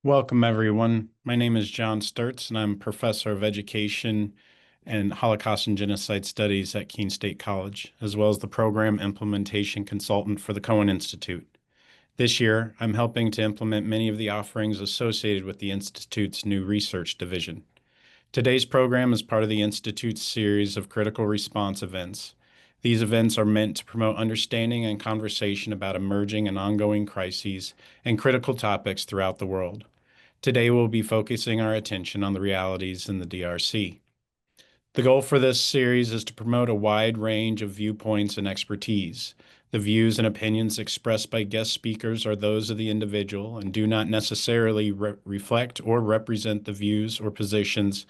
Welcome, everyone. My name is John Sturtz, and I'm Professor of Education and Holocaust and Genocide Studies at Keene State College, as well as the Program Implementation Consultant for the Cohen Institute. This year, I'm helping to implement many of the offerings associated with the Institute's new research division. Today's program is part of the Institute's series of critical response events. These events are meant to promote understanding and conversation about emerging and ongoing crises and critical topics throughout the world. Today, we'll be focusing our attention on the realities in the DRC. The goal for this series is to promote a wide range of viewpoints and expertise. The views and opinions expressed by guest speakers are those of the individual and do not necessarily reflect or represent the views or positions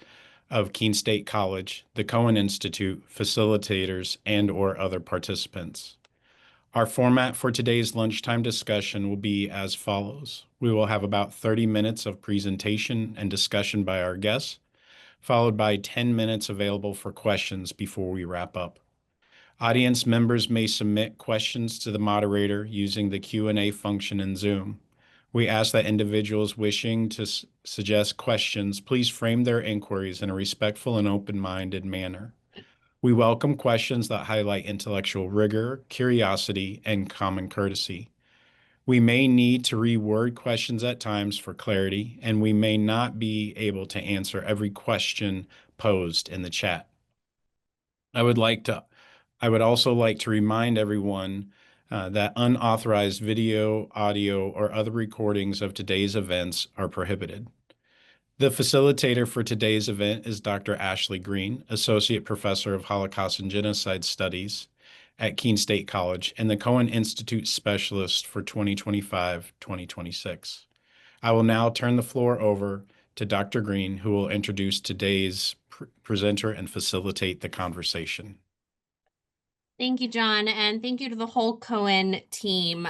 of Keene State College, the Cohen Institute, facilitators, and/or other participants. Our format for today's lunchtime discussion will be as follows. We will have about 30 minutes of presentation and discussion by our guests, followed by 10 minutes available for questions before we wrap up. Audience members may submit questions to the moderator using the Q&A function in Zoom. We ask that individuals wishing to suggest questions please frame their inquiries in a respectful and open-minded manner. We welcome questions that highlight intellectual rigor, curiosity, and common courtesy. We may need to reword questions at times for clarity, and we may not be able to answer every question posed in the chat. I would also like to remind everyone that unauthorized video, audio, or other recordings of today's events are prohibited. The facilitator for today's event is Dr. Ashley Green, Associate Professor of Holocaust and Genocide Studies at Keene State College and the Cohen Institute Specialist for 2025-2026. I will now turn the floor over to Dr. Green, who will introduce today's presenter and facilitate the conversation. Thank you, John, and thank you to the whole Cohen team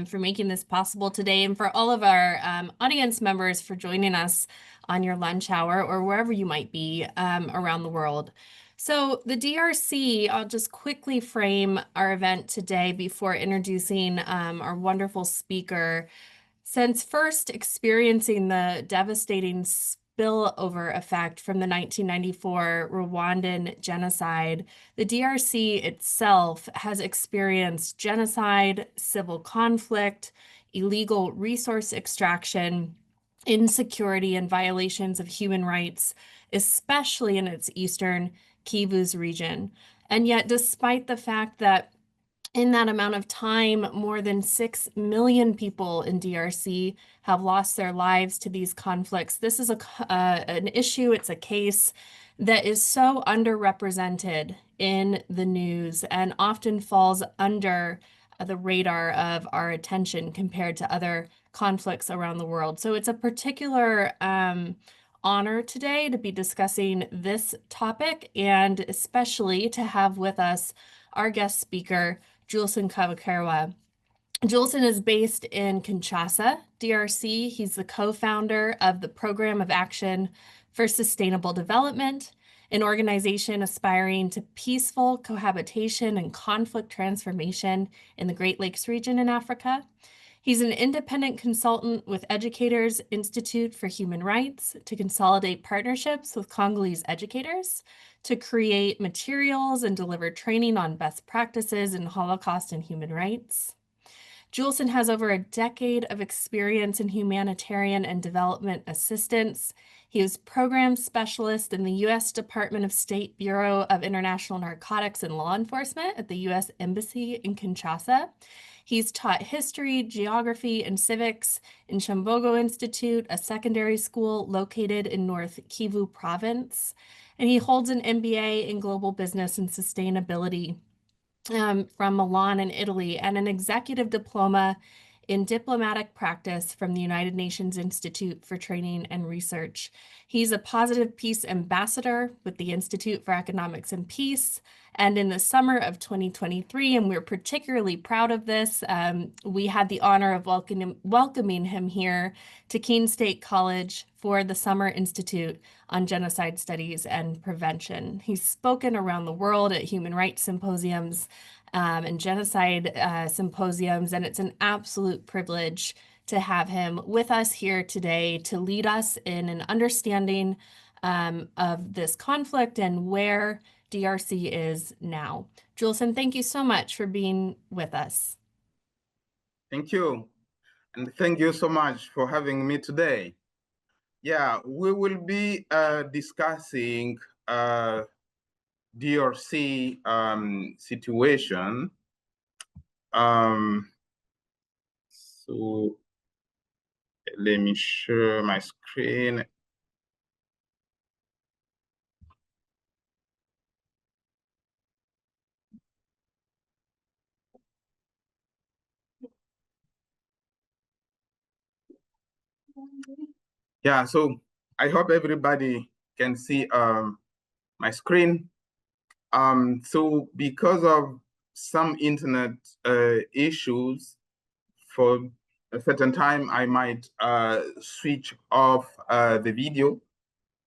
for making this possible today, and for all of our audience members for joining us on your lunch hour or wherever you might be around the world. So the DRC, I'll just quickly frame our event today before introducing our wonderful speaker. Since first experiencing the devastating spillover effect from the 1994 Rwandan genocide, the DRC itself has experienced genocide, civil conflict, illegal resource extraction, insecurity, and violations of human rights, especially in its eastern Kivu's region. And yet, despite the fact that in that amount of time, more than 6 million people in DRC have lost their lives to these conflicts. This is an issue, it's a case that is so underrepresented in the news and often falls under the radar of our attention compared to other conflicts around the world. So it's a particular honor today to be discussing this topic, and especially to have with us our guest speaker, Juillson Kavakerwa. Juillson is based in Kinshasa, DRC. He's the co-founder of the Program of Action for Sustainable Development, an organization aspiring to peaceful cohabitation and conflict transformation in the Great Lakes region in Africa. He's an independent consultant with Educators Institute for Human Rights to consolidate partnerships with Congolese educators, to create materials and deliver training on best practices in Holocaust and human rights. Juillson has over a decade of experience in humanitarian and development assistance. He is program specialist in the U.S. Department of State Bureau of International Narcotics and Law Enforcement at the U.S. Embassy in Kinshasa. He's taught history, geography, and civics in Cohen Institute, a secondary school located in North Kivu Province. And he holds an MBA in global business and sustainability from Milan in Italy, and an executive diploma in diplomatic practice from the United Nations Institute for Training and Research. He's a Positive Peace Ambassador with the Institute for Economics and Peace. And in the summer of 2023, and we're particularly proud of this, we had the honor of welcoming him here to Keene State College for the Summer Institute on Genocide Studies and Prevention. He's spoken around the world at human rights symposiums and genocide symposiums, and it's an absolute privilege to have him with us here today to lead us in an understanding of this conflict and where DRC is now. Juillson, thank you so much for being with us. Thank you. And thank you so much for having me today. Yeah, we will be discussing DRC situation. So let me share my screen. Yeah, so I hope everybody can see my screen. So because of some internet issues, for a certain time, I might switch off the video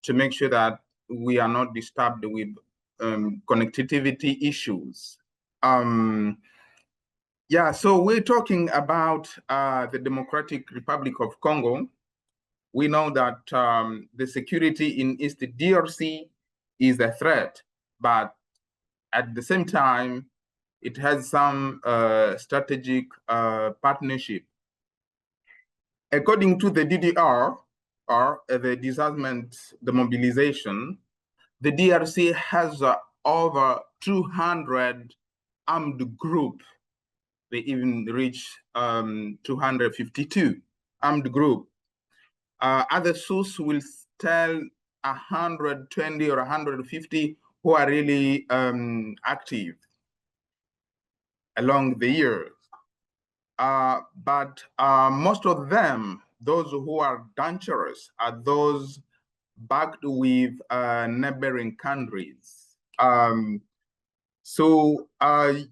to make sure that we are not disturbed with connectivity issues. Yeah, so we're talking about the Democratic Republic of Congo. We know that the security in East DRC is a threat, but at the same time, it has some strategic partnership. According to the DDR, or the disarmament, the mobilization, the DRC has over 200 armed groups. They even reach 252 armed groups. Other sources will tell 120 or 150 who are really active along the years. But most of them, those who are dangerous, are those backed with neighboring countries. So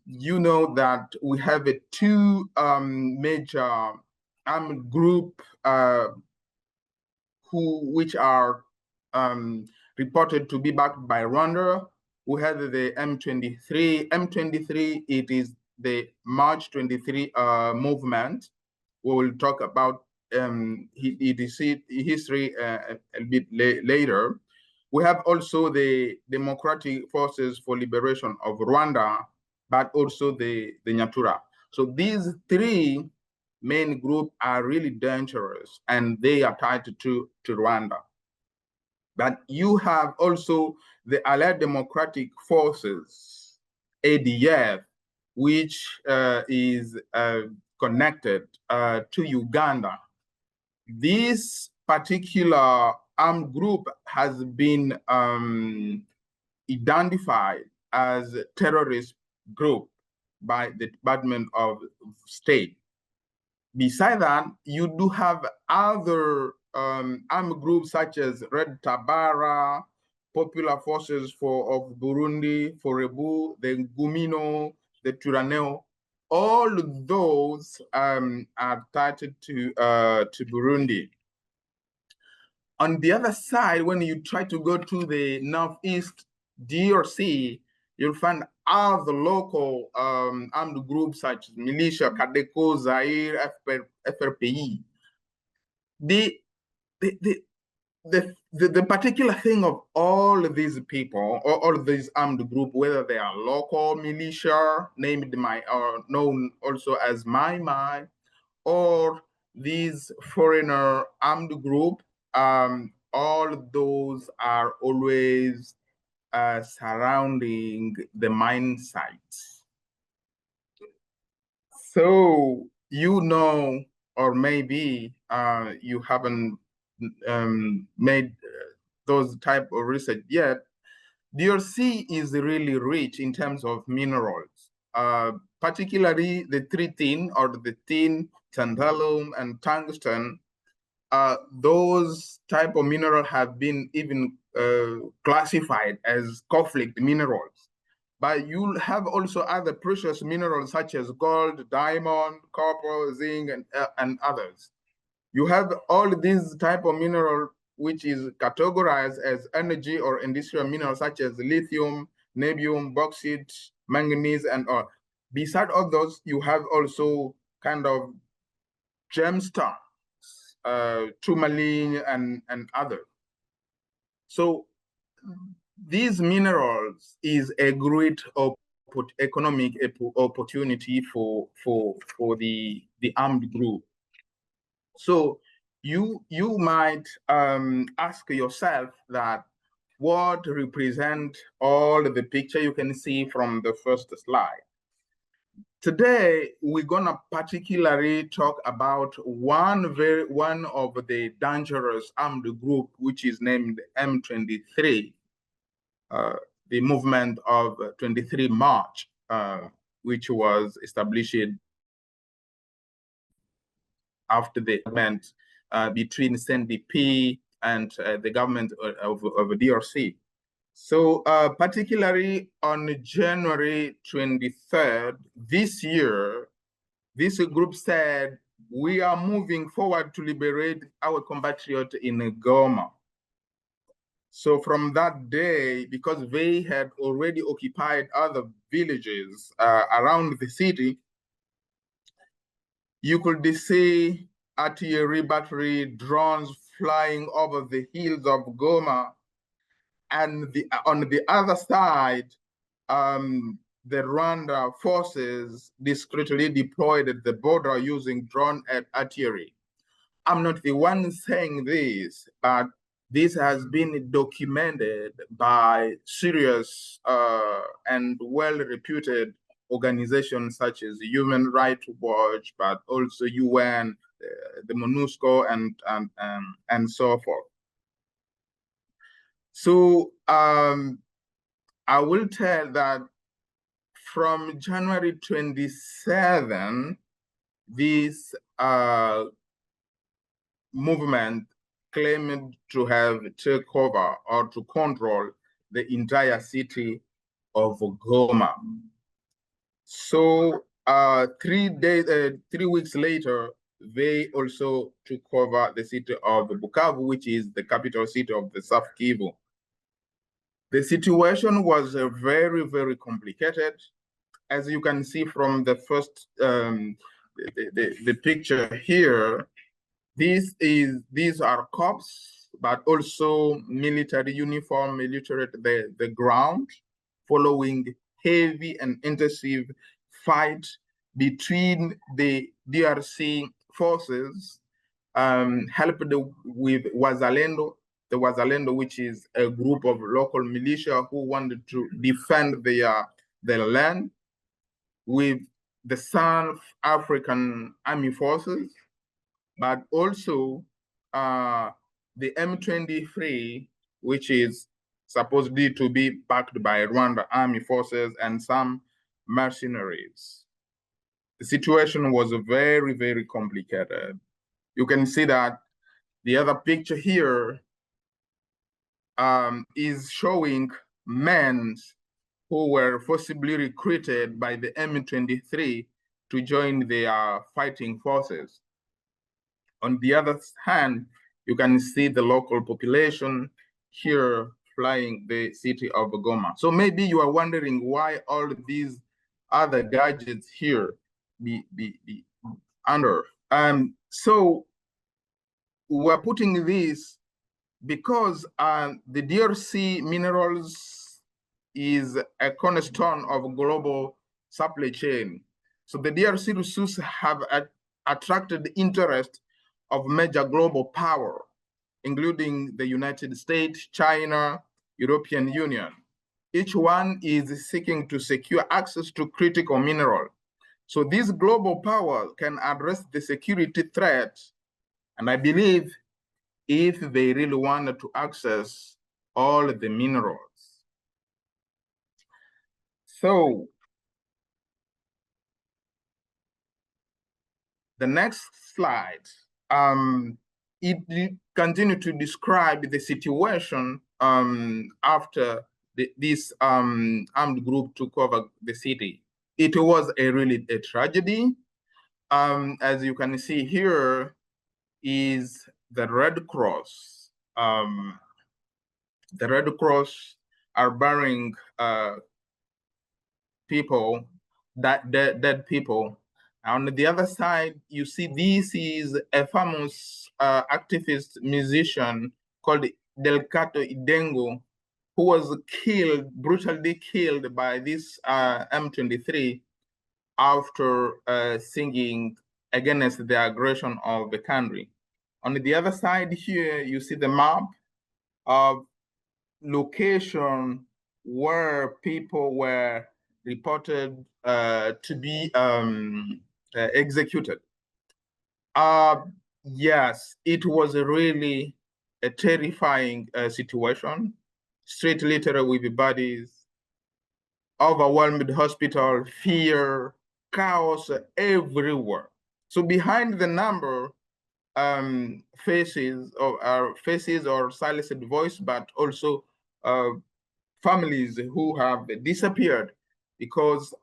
you know that we have two major armed group which are reported to be backed by Rwanda. We have the M23. M23, it is the March 23 movement. We will talk about its history a bit later. We have also the Democratic Forces for Liberation of Rwanda, but also the Nyatura. So these three main groups are really dangerous, and they are tied to Rwanda. But you have also the Allied Democratic Forces, ADF, which is connected to Uganda. This particular armed group has been identified as a terrorist group by the Department of State. Besides that, you do have other armed groups such as Red Tabara, Popular Forces of Burundi, Forebu, the Gumino, the Turaneo. All those are tied to Burundi. On the other side, when you try to go to the northeast DRC, you'll find other local armed groups such as militia, Kadeko, Zaire, FRPI. The particular thing of all of these people, or all of these armed groups, whether they are local militia, named or known also as Mai, or these foreigner armed group, all those are always surrounding the mine sites. So you know, or maybe you haven't made those type of research yet. DRC is really rich in terms of minerals, particularly the three tin, or the tin, tantalum, and tungsten. Those type of minerals have been even classified as conflict minerals. But you'll have also other precious minerals such as gold, diamond, copper, zinc, and others. You have all these type of mineral which is categorized as energy or industrial minerals such as lithium, niobium, bauxite, manganese, and all. Beside all those, you have also kind of gemstones, tourmaline, and others. So these minerals is a great economic opportunity for the armed group. So you might ask yourself that what represent all the picture you can see from the first slide. Today, we're gonna particularly talk about one of the dangerous armed group, which is named M23, the movement of 23 March, which was established after the agreement between CNDP and the government of DRC. So particularly on January 23rd this year, this group said, we are moving forward to liberate our compatriots in Goma. So from that day, because they had already occupied other villages around the city, you could see artillery battery drones flying over the hills of Goma. And on the other side, the Rwanda forces discreetly deployed at the border using drone and artillery. I'm not the one saying this, but this has been documented by serious and well-reputed organizations such as Human Rights Watch, but also UN, the MONUSCO, and so forth. So I will tell that from January 27, this movement claimed to have taken over or to control the entire city of Goma. So 3 weeks later, they also took over the city of Bukavu, which is the capital city of the South Kivu. The situation was very, very complicated. As you can see from the first, the picture here, these are cops, but also military uniform, military at the ground, following heavy and intensive fight between the DRC forces, helped with Wazalendo, the Wazalendo, which is a group of local militia who wanted to defend their land, with the South African Army Forces, but also the M23, which is supposedly to be backed by Rwanda Army Forces and some mercenaries. The situation was very, very complicated. You can see that the other picture here is showing men who were forcibly recruited by the M23 to join their fighting forces. On the other hand, you can see the local population here flying the city of Goma. So maybe you are wondering why all these other gadgets here be under. So we're putting this because the DRC minerals is a cornerstone of global supply chain. So the DRC resources have attracted the interest of major global power, including the United States, China, European Union. Each one is seeking to secure access to critical minerals. So this global power can address the security threat. And I believe if they really wanted to access all the minerals. So the next slide, it continued to describe the situation after this armed group took over the city. It was really a tragedy. As you can see here is the Red Cross. The Red Cross are burying people, dead people, On the other side, you see this is a famous activist musician called Delcato Idengo, who was killed, brutally killed by this M23 after singing against the aggression of the country. On the other side here, you see the map of location where people were reported to be executed. Yes, it was really a terrifying situation. Street litter with bodies, overwhelmed hospital, fear, chaos everywhere. So behind the number, faces or silenced voice, but also families who have disappeared because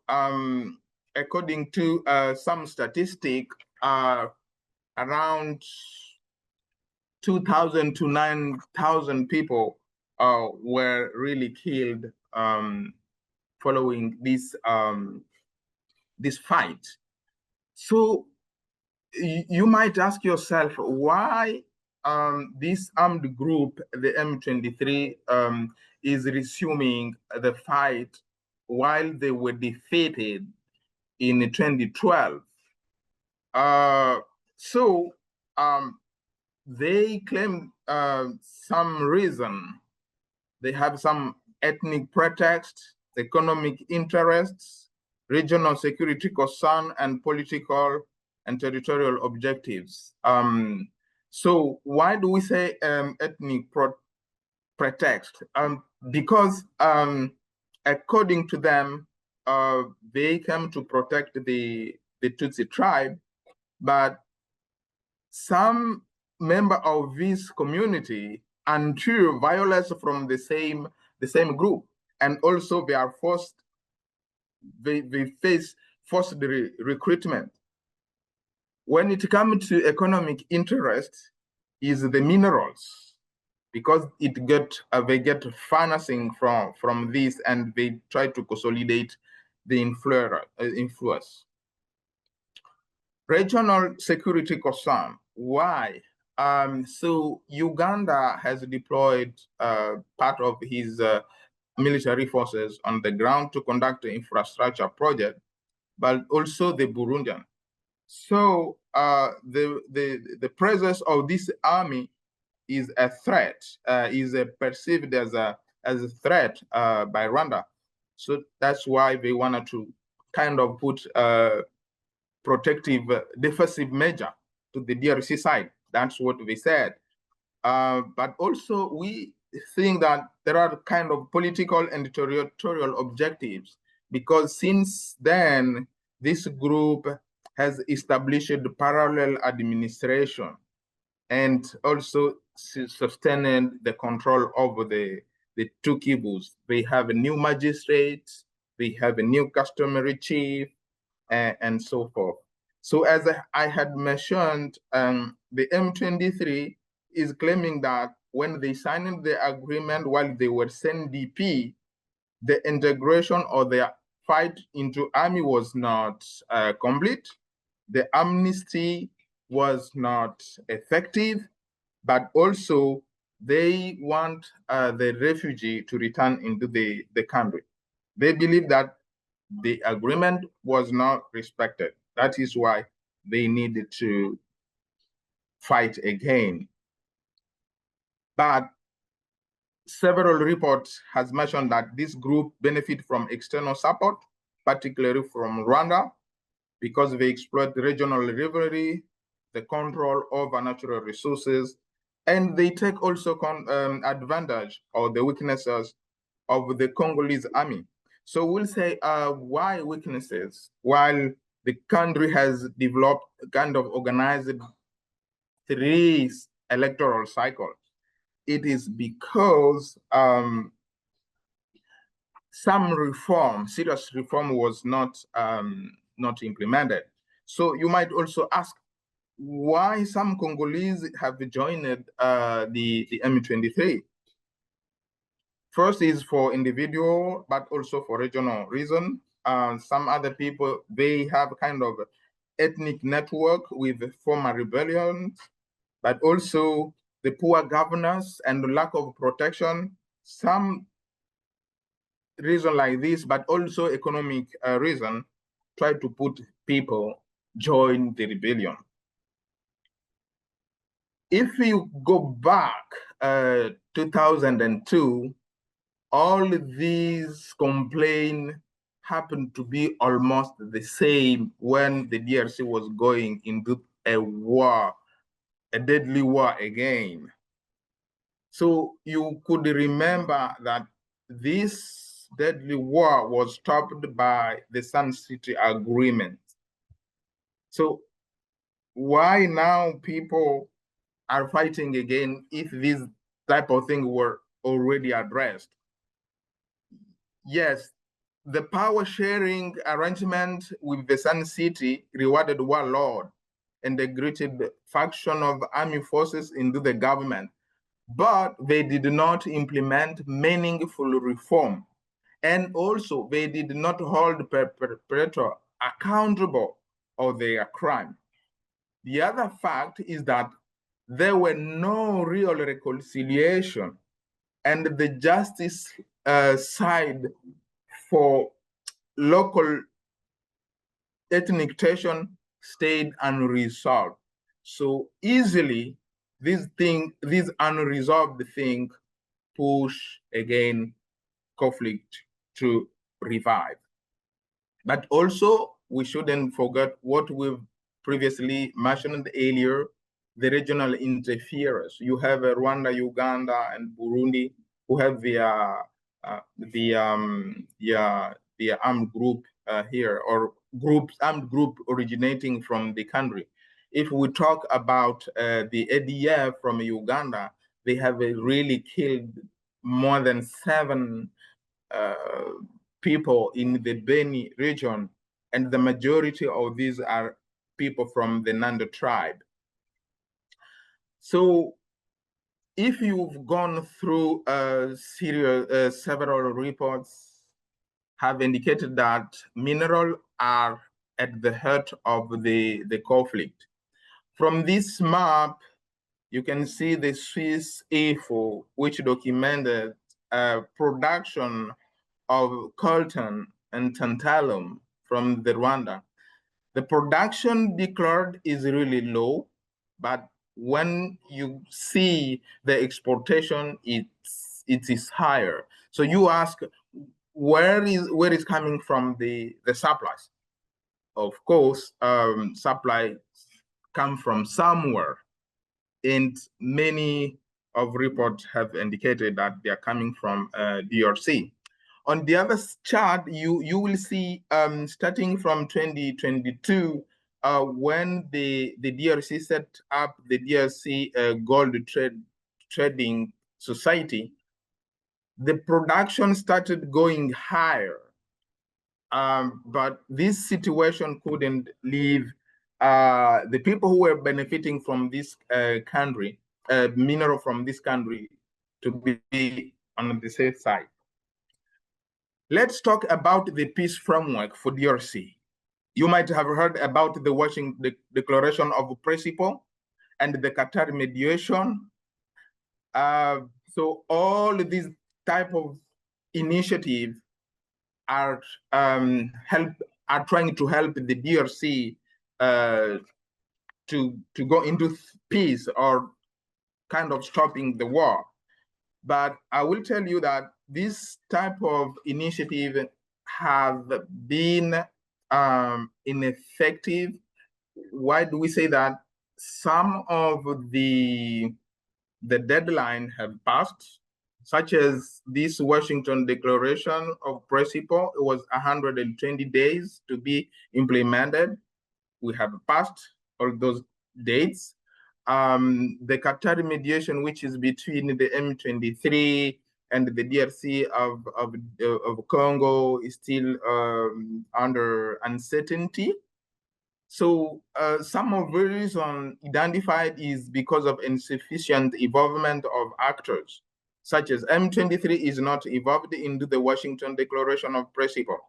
according to some statistic, around 2,000 to 9,000 people were really killed following this fight. So you might ask yourself why this armed group, the M23, is resuming the fight while they were defeated in 2012. So they claim some reason. They have some ethnic pretext, economic interests, regional security concern, and political and territorial objectives. So why do we say ethnic pretext? Because according to them, they came to protect the Tutsi tribe, but some member of this community endure violence from the same group, and also they are forced. They face forced recruitment. When it comes to economic interest, is the minerals, because they get financing from this, and they try to consolidate the influence. Regional security concern. Why? So Uganda has deployed part of his military forces on the ground to conduct the infrastructure project, but also the Burundian. So the presence of this army is a threat, is perceived as a threat by Rwanda. So that's why they wanted to kind of put protective defensive measure to the DRC side. That's what they said. But also we think that there are kind of political and territorial objectives, because since then, this group has established parallel administration and also sustained the control over the two Kivus. They have a new magistrate, they have a new customary chief, and so forth. So as I had mentioned, the M23 is claiming that when they signed the agreement while they were CNDP, the integration or the fight into army was not complete. The amnesty was not effective, but also they want the refugee to return into the country. They believe that the agreement was not respected. That is why they needed to fight again. But several reports has mentioned that this group benefit from external support, particularly from Rwanda, because they exploit the regional rivalry, the control over natural resources, and they take also advantage of the weaknesses of the Congolese army. So we'll say why weaknesses? While the country has developed kind of organized 3 electoral cycles, it is because some reform, serious reform, was not implemented. So you might also ask why some Congolese have joined the M23. First is for individual, but also for regional reason. Some other people, they have kind of ethnic network with former rebellions, but also the poor governance and the lack of protection. Some reason like this, but also economic reason, try to put people join the rebellion. If you go back 2002, all these complaints happened to be almost the same when the DRC was going into a war, a deadly war again. So you could remember that this deadly war was stopped by the Sun City Agreement. So why now people are fighting again if this type of thing were already addressed? Yes, the power sharing arrangement with the Sun City rewarded warlord and integrated faction of army forces into the government, but they did not implement meaningful reform. And also they did not hold perpetrator accountable of their crime. The other fact is that there were no real reconciliation, and the justice side for local ethnic tension stayed unresolved. So easily, this unresolved thing push again conflict to revive. But also, we shouldn't forget what we've previously mentioned earlier, the regional interference. You have Rwanda, Uganda, and Burundi who have the armed group here, or armed group originating from the country. If we talk about the ADF from Uganda, they have really killed more than 7 people in the Beni region, and the majority of these are people from the Nanda tribe. So if you've gone through several reports have indicated that minerals are at the heart of the conflict. From this map, you can see the Swiss IFO, which documented production of coltan and tantalum from the Rwanda. The production declared is really low, but when you see the exportation, it is higher. So you ask, where is coming from the supplies? Of course, supplies come from somewhere, and many of reports have indicated that they are coming from DRC. On the other chart, you will see starting from 2022, when the DRC set up the DRC Gold Trading Society, the production started going higher. But this situation couldn't leave the people who were benefiting from this country, mineral from this country, to be on the safe side. Let's talk about the peace framework for DRC. You might have heard about the Washington Declaration of Principle and the Qatar mediation. So all these type of initiatives are trying to help the DRC to go into peace, or kind of stopping the war. But I will tell you that this type of initiative have been ineffective. Why do we say that? Some of the deadline have passed, such as this Washington Declaration of Principle. It was 120 days to be implemented. We have passed all those dates. The Qatar mediation, which is between the M23 and the DRC of Congo, is still under uncertainty. So some of the reasons identified is because of insufficient involvement of actors, such as M23 is not involved into the Washington Declaration of Principle.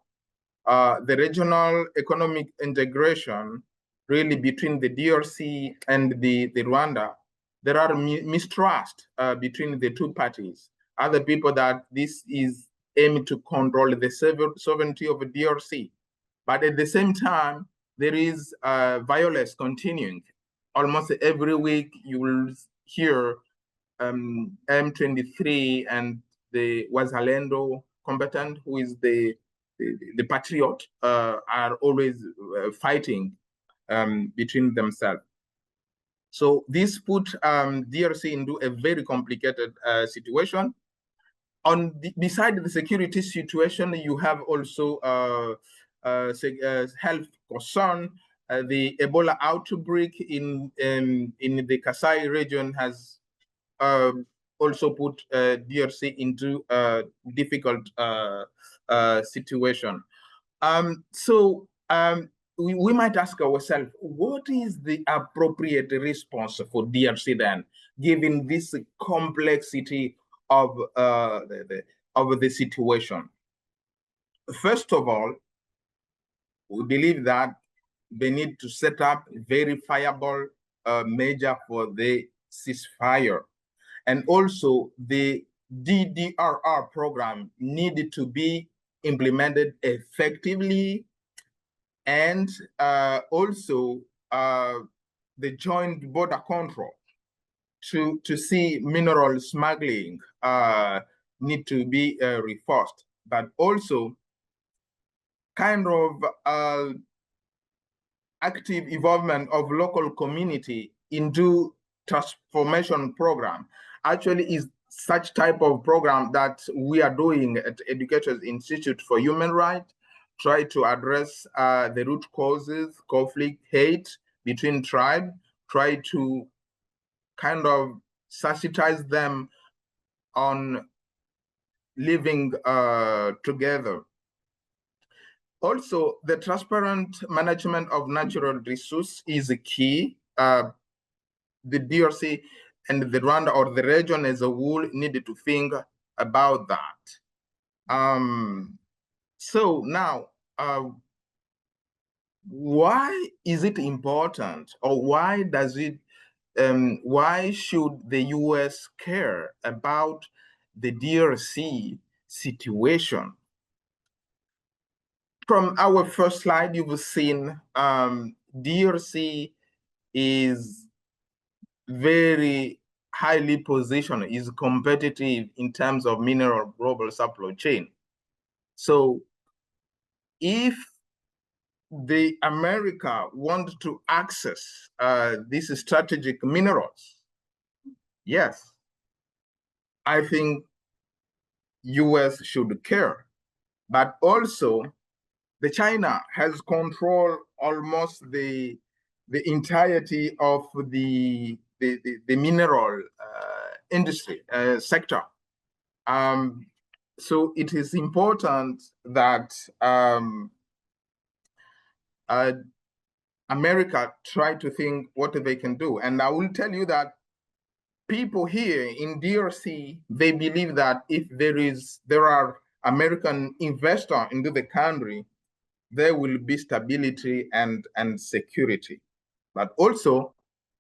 The regional economic integration really between the DRC and the Rwanda, there are mistrust between the two parties. Other people that this is aimed to control the sovereignty of the DRC. But at the same time, there is violence continuing. Almost every week you will hear M23 and the Wazalendo combatant, who is the patriot, are always fighting between themselves. So this put DRC into a very complicated situation. Beside the security situation, you have also health concern. The Ebola outbreak in the Kasai region has also put DRC into a difficult situation. We might ask ourselves, what is the appropriate response for DRC then, given this complexity of the situation? First of all, we believe that they need to set up verifiable measure for the ceasefire. And also the DDRR program needed to be implemented effectively, and also the joint border control to see mineral smuggling need to be reinforced, but also kind of active involvement of local community into transformation program. Actually is such type of program that we are doing at Educators Institute for Human Rights, try to address the root causes, conflict, hate between tribes, try to kind of sensitize them on living together. Also, the transparent management of natural resource is a key. The DRC and the Rwanda or the region as a whole needed to think about that. So now, why is it important, or why does it? Why should the U.S. care about the DRC situation? From our first slide, you've seen DRC is very highly positioned, is competitive in terms of mineral global supply chain. So if the America want to access these strategic minerals, yes, I think US should care. But also the China has controlled almost the entirety of the mineral industry sector. So it is important that America try to think what they can do. And I will tell you that people here in DRC, they believe that if there are American investors into the country, there will be stability and security. But also,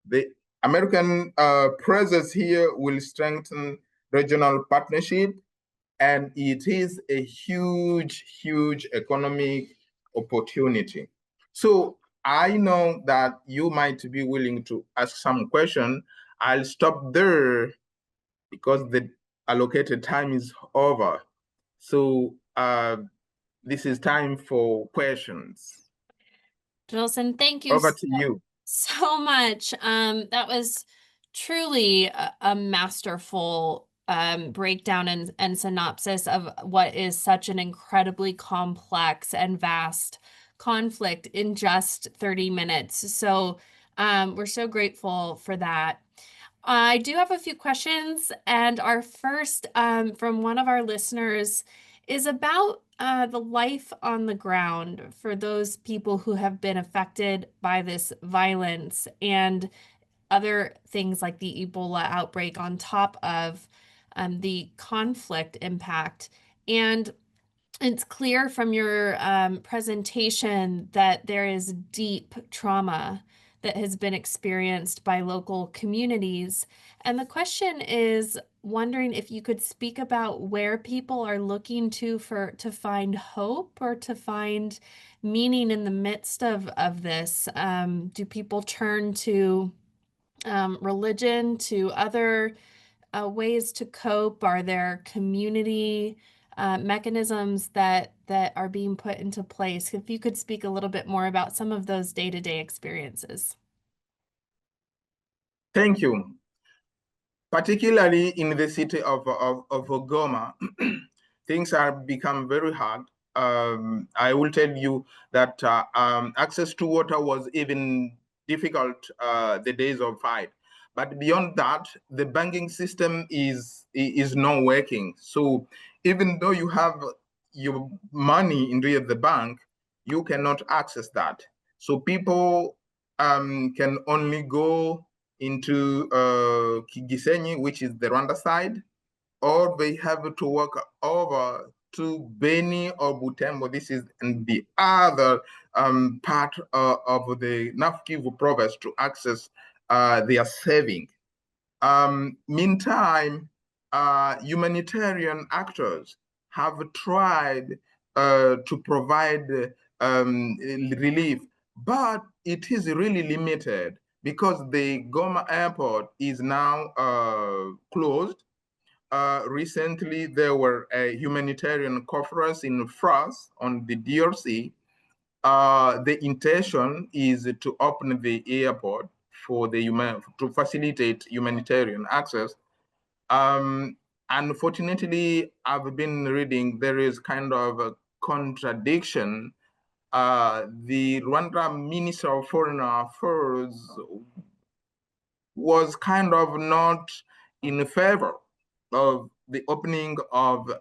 the American presence here will strengthen regional partnership, and it is a huge, huge economic opportunity. So I know that you might be willing to ask some question. I'll stop there because the allocated time is over. So this is time for questions. Juillson, thank you Over to you. so much. That was truly a masterful breakdown and synopsis of what is such an incredibly complex and vast conflict in just 30 minutes. So we're so grateful for that. I do have a few questions, and our first from one of our listeners is about the life on the ground for those people who have been affected by this violence and other things like the Ebola outbreak on top of the conflict impact. And It's clear from your presentation that there is deep trauma that has been experienced by local communities. And the question is wondering if you could speak about where people are looking to find hope or to find meaning in the midst of this. Do people turn to religion, to other ways to cope? Are there community mechanisms that are being put into place? If you could speak a little bit more about some of those day-to-day experiences. Thank you. Particularly in the city of Goma, things are become very hard. I will tell you that access to water was even difficult the days of fight. But beyond that, the banking system is not working. So even though you have your money in the bank, you cannot access that. So people can only go into Gisenyi, which is the Rwanda side, or they have to walk over to Beni or Butembo. This is in the other part of the North Kivu province to access their saving. Meantime, humanitarian actors have tried to provide relief, but it is really limited because the Goma airport is now closed. Recently, there were a humanitarian conference in France on the DRC. The intention is to open the airport for to facilitate humanitarian access. Unfortunately, I've been reading there is kind of a contradiction. The Rwanda Minister of Foreign Affairs was kind of not in favor of the opening of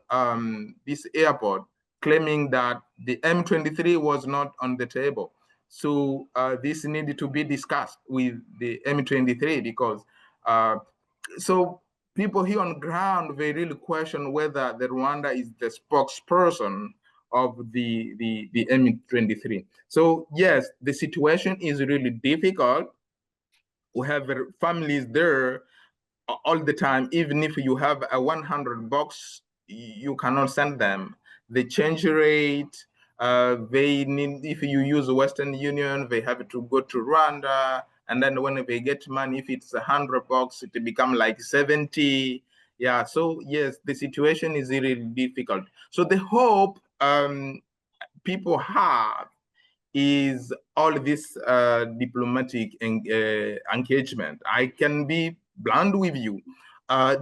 this airport, claiming that the M23 was not on the table. So this needed to be discussed with the M23 because so people here on ground, they really question whether the Rwanda is the spokesperson of the M23. So yes, the situation is really difficult. We have families there all the time. Even if you have a $100, you cannot send them. The change rate, they need, if you use Western Union, they have to go to Rwanda. And then when they get money, if it's $100, it become like 70. Yeah, so yes, the situation is really difficult. So the hope people have is all this diplomatic engagement. I can be blunt with you,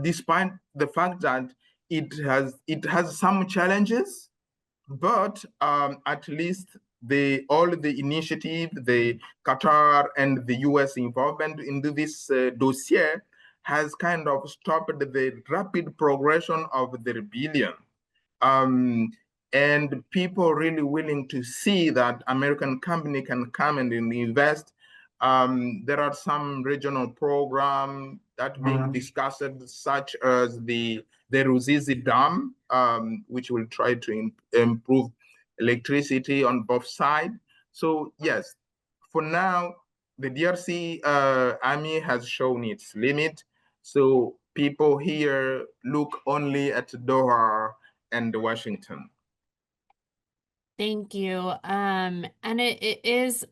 despite the fact that it has some challenges, but at least all the initiative, the Qatar and the U.S. involvement into this dossier has kind of stopped the rapid progression of the rebellion. And people really willing to see that American company can come and invest. There are some regional programs that being discussed, such as the Ruzizi Dam, which will try to improve electricity on both sides. So yes, for now, the DRC army has shown its limit. So people here look only at Doha and Washington. Thank you. And it is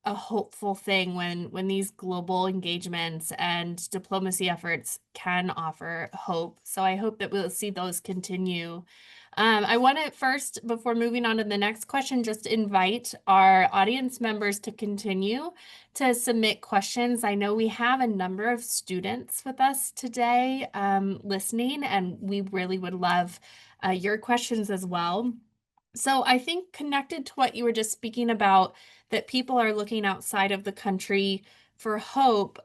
a hopeful thing when these global engagements and diplomacy efforts can offer hope. So I hope that we'll see those continue. I want to first, before moving on to the next question, just invite our audience members to continue to submit questions. I know we have a number of students with us today listening, and we really would love your questions as well. So I think connected to what you were just speaking about, that people are looking outside of the country for hope.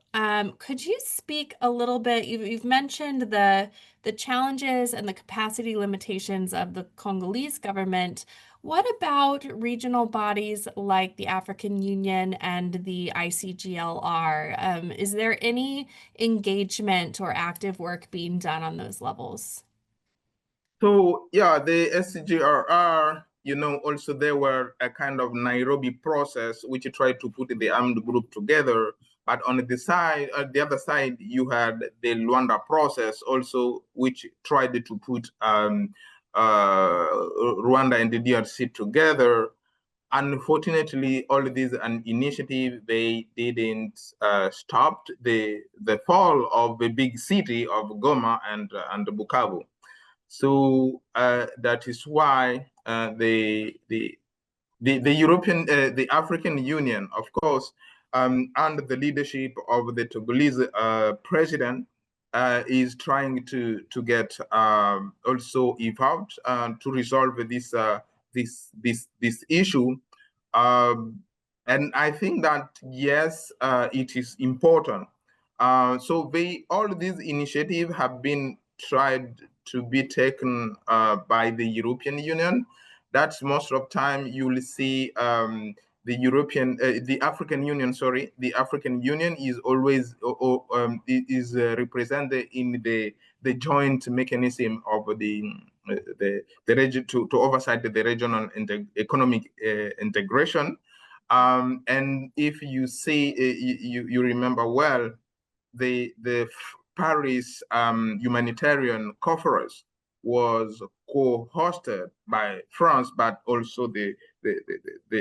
Could you speak a little bit? You've mentioned the challenges and the capacity limitations of the Congolese government. What about regional bodies like the African Union and the ICGLR? Is there any engagement or active work being done on those levels? So yeah, the SGRR, also there were a kind of Nairobi process which tried to put the armed group together. But on the other side, you had the Luanda process also, which tried to put Rwanda and the DRC together. Unfortunately, all of these initiatives, they didn't stop the fall of the big city of Goma and Bukavu. So that is why the African Union, of course, under the leadership of the Congolese president, is trying to get also involved to resolve this issue. And I think that yes, it is important. So all these initiatives have been tried to be taken by the European Union. That's most of the time you will see the African Union. Sorry, the African Union is always represented in the joint mechanism of the region to oversight the regional economic integration. And if you see, you remember well, the Paris humanitarian conference was co-hosted by France, but also the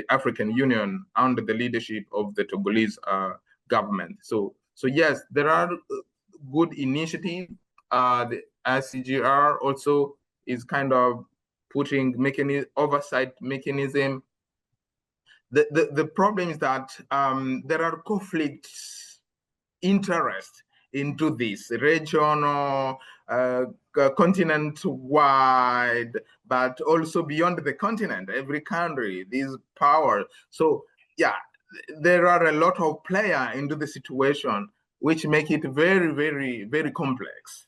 African Union under the leadership of the Congolese government. So yes, there are good initiatives. The ICGR also is kind of putting oversight mechanism. The problem is that there are conflicts interest into this regional, continent-wide, but also beyond the continent, every country, these powers. So yeah, there are a lot of players into the situation, which make it very, very, very complex.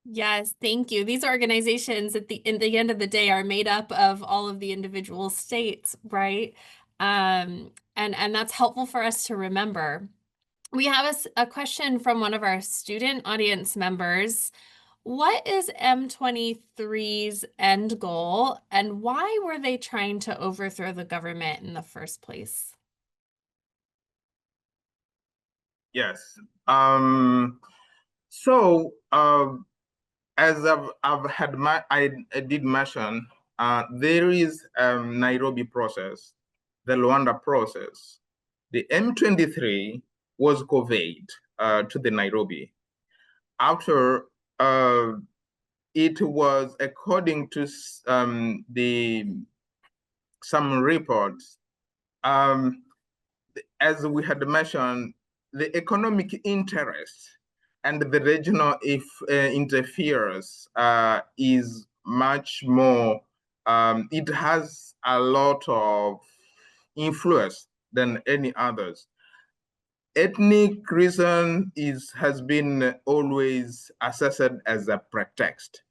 Yes, thank you. These organizations at the end of the day are made up of all of the individual states, right? And that's helpful for us to remember. We have a question from one of our student audience members. What is M23's end goal, and why were they trying to overthrow the government in the first place? Yes. As I did mention, there is Nairobi process, the Luanda process. The M23 was conveyed to the Nairobi after it was, according to some reports, as we had mentioned, the economic interest and the regional interference is much more, it has a lot of influence than any others. Ethnic reason has been always assessed as a pretext,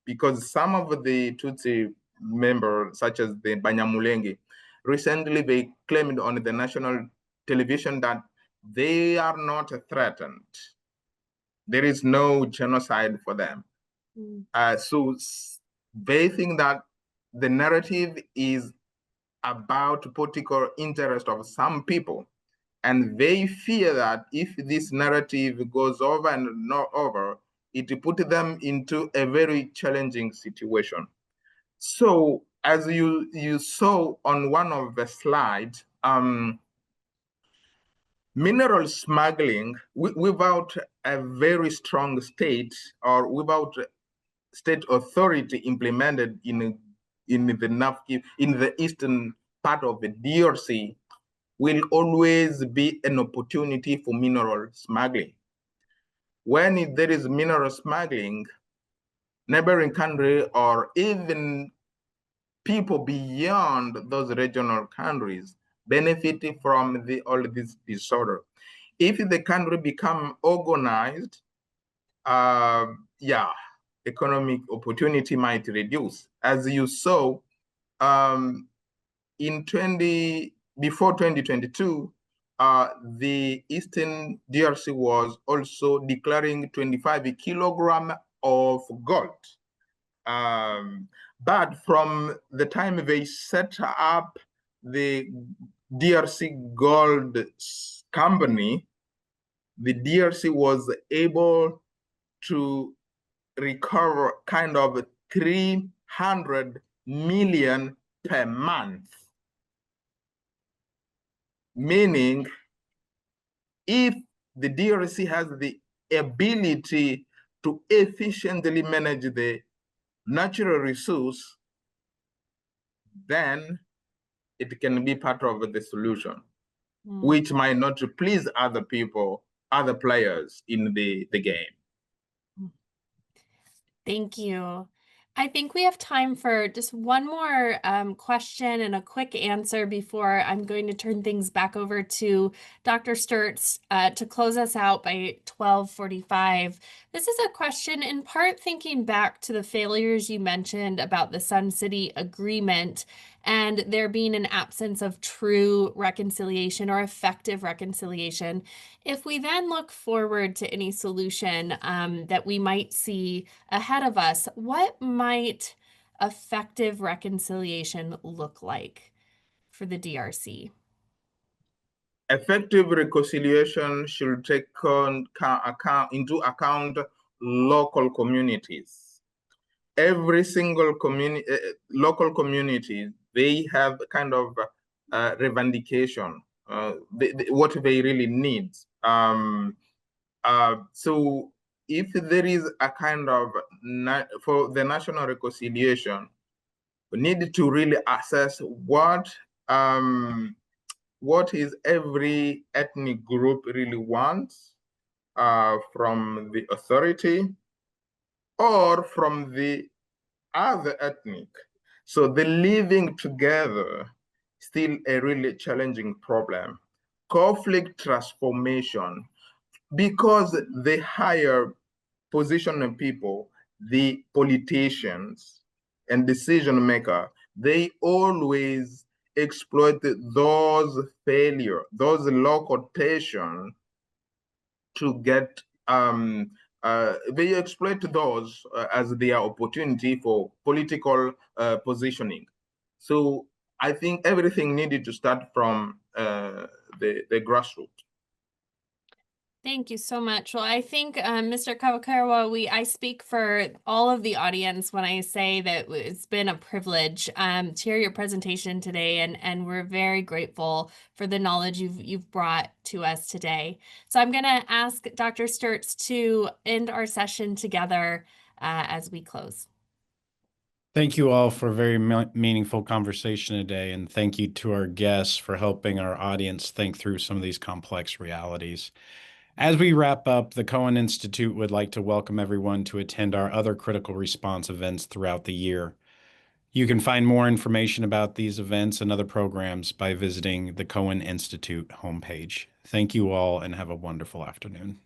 because some of the Tutsi members, such as the Banyamulenge, recently they claimed on the national television that they are not threatened. There is no genocide for them. So they think that the narrative is about political interest of some people. And they fear that if this narrative goes over and not over, it puts them into a very challenging situation. So as you saw on one of the slides, mineral smuggling without a very strong state or without state authority implemented in the eastern part of the DRC will always be an opportunity for mineral smuggling. When there is mineral smuggling, neighboring countries or even people beyond those regional countries benefit from all this disorder. If the country become organized, economic opportunity might reduce. As you saw, before 2022, the Eastern DRC was also declaring 25 kilograms of gold But from the time they set up the DRC Gold Company, the DRC was able to recover kind of 300 million per month. Meaning, if the DRC has the ability to efficiently manage the natural resource, then it can be part of the solution, which might not please other people, other players in the game. Thank you. I think we have time for just one more question and a quick answer before I'm going to turn things back over to Dr. Sturtz to close us out by 12:45. This is a question in part thinking back to the failures you mentioned about the Sun City Agreement and there being an absence of true reconciliation or effective reconciliation. If we then look forward to any solution that we might see ahead of us, what might effective reconciliation look like for the DRC? Effective reconciliation should take into account local communities. Every single local community, they have kind of revendication, what they really need. So if there is a kind of, for the national reconciliation, we need to really assess what is every ethnic group really wants from the authority or from the other ethnic. So the living together still a really challenging problem. Conflict transformation, because the higher position of people, the politicians and decision maker, they always exploit those failure, those local tension to get they exploit those as their opportunity for political positioning. So I think everything needed to start from the grassroots. Thank you so much. Well, I think, Mr. Kavakerwa, I speak for all of the audience when I say that it's been a privilege to hear your presentation today, and we're very grateful for the knowledge you've brought to us today. So I'm going to ask Dr. Sturtz to end our session together as we close. Thank you all for a very meaningful conversation today, and thank you to our guests for helping our audience think through some of these complex realities. As we wrap up, the Cohen Institute would like to welcome everyone to attend our other critical response events throughout the year. You can find more information about these events and other programs by visiting the Cohen Institute homepage. Thank you all and have a wonderful afternoon.